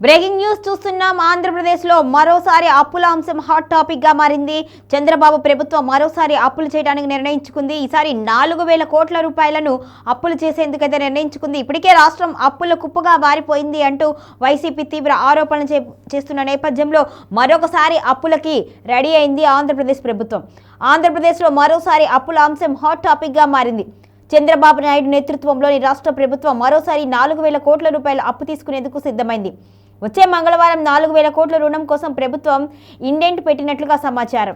Breaking news చూస్తున్నాం. ఆంధ్రప్రదేశ్లో మరోసారి అప్పుల అంశం హాట్ టాపిక్ గా మారింది. చంద్రబాబు ప్రభుత్వం మరోసారి అప్పులు చేయడానికి నిర్ణయించుకుంది. ఈసారి 4,000 కోట్ల రూపాయలను అప్పులు చేసేందుకైతే నిర్ణయించుకుంది. ఇప్పటికే రాష్ట్రం అప్పుల కుప్పగా మారిపోయింది అంటూ వైసీపీ తీవ్ర ఆరోపణలు చేస్తున్న నేపథ్యంలో మరొకసారి అప్పులకి రెడీ అయింది ఆంధ్రప్రదేశ్ ప్రభుత్వం. ఆంధ్రప్రదేశ్లో మరోసారి అప్పుల అంశం హాట్ టాపిక్ గా మారింది. చంద్రబాబు నాయుడు నేతృత్వంలోని రాష్ట్ర ప్రభుత్వం మరోసారి 4,000 కోట్ల రూపాయల అప్పు తీసుకునేందుకు సిద్ధమైంది. వచ్చే మంగళవారం 4,000 కోట్ల రుణం కోసం ప్రభుత్వం ఇండెంట్ పెట్టినట్లుగా సమాచారం.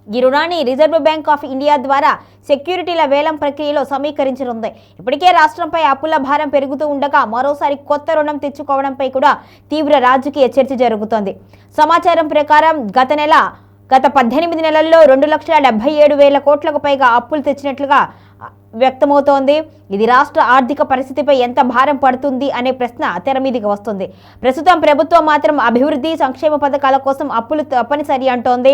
ఈ రుణాన్ని రిజర్వ్ బ్యాంక్ ఆఫ్ ఇండియా ద్వారా సెక్యూరిటీల వేలం ప్రక్రియలో సమీకరించనుంది. ఇప్పటికే రాష్ట్రంపై అప్పుల భారం పెరుగుతూ ఉండగా మరోసారి కొత్త రుణం తెచ్చుకోవడంపై కూడా తీవ్ర రాజకీయ చర్చ జరుగుతోంది. సమాచారం ప్రకారం గత 18 నెలల్లో 2,77,000 కోట్లకు పైగా అప్పులు తెచ్చినట్లుగా వ్యక్తమవుతోంది. ఇది రాష్ట్ర ఆర్థిక పరిస్థితిపై ఎంత భారం పడుతుంది అనే ప్రశ్న తెర మీదికి వస్తుంది. ప్రస్తుతం ప్రభుత్వం మాత్రం అభివృద్ధి సంక్షేమ పథకాల కోసం అప్పులు తప్పనిసరి అంటోంది.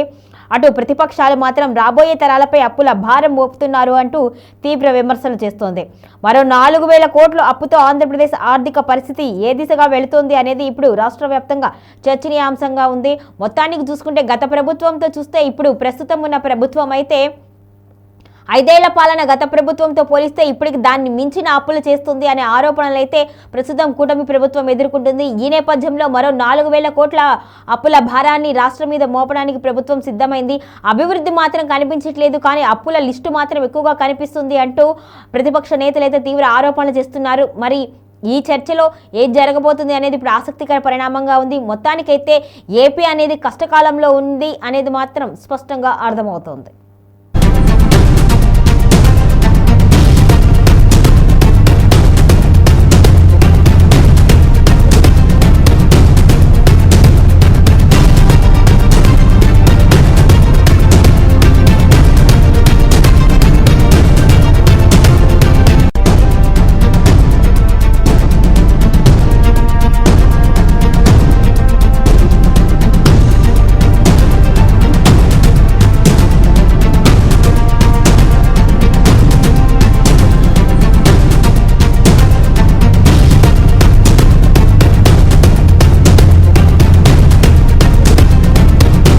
అటు ప్రతిపక్షాలు మాత్రం రాబోయే తరాలపై అప్పుల భారం మోపుతున్నారు అంటూ తీవ్ర విమర్శలు చేస్తోంది. మరో 4,000 కోట్ల అప్పుతో ఆంధ్రప్రదేశ్ ఆర్థిక పరిస్థితి ఏ దిశగా వెళుతోంది అనేది ఇప్పుడు రాష్ట్ర వ్యాప్తంగా చర్చనీయాంశంగా ఉంది. మొత్తానికి చూసుకుంటే గత ప్రభుత్వంతో చూస్తే ఇప్పుడు ప్రస్తుతం ఉన్న ప్రభుత్వం అయితే 5 ఏళ్ల పాలన గత ప్రభుత్వంతో పోలిస్తే ఇప్పటికి దాన్ని మించిన అప్పులు చేస్తుంది అనే ఆరోపణలు అయితే ప్రస్తుతం కూటమి ప్రభుత్వం ఎదుర్కొంటుంది. ఈ నేపథ్యంలో మరో 4,000 కోట్ల అప్పుల భారాన్ని రాష్ట్రం మీద మోపడానికి ప్రభుత్వం సిద్ధమైంది. అభివృద్ధి మాత్రం కనిపించట్లేదు, కానీ అప్పుల లిస్టు మాత్రం ఎక్కువగా కనిపిస్తుంది అంటూ ప్రతిపక్ష నేతలు అయితే తీవ్ర ఆరోపణలు చేస్తున్నారు. మరి ఈ చర్చలో ఏది జరగబోతుంది అనేది ఇప్పుడు ఆసక్తికర పరిణామంగా ఉంది. మొత్తానికైతే ఏపీ అనేది కష్టకాలంలో ఉంది అనేది మాత్రం స్పష్టంగా అర్థమవుతోంది.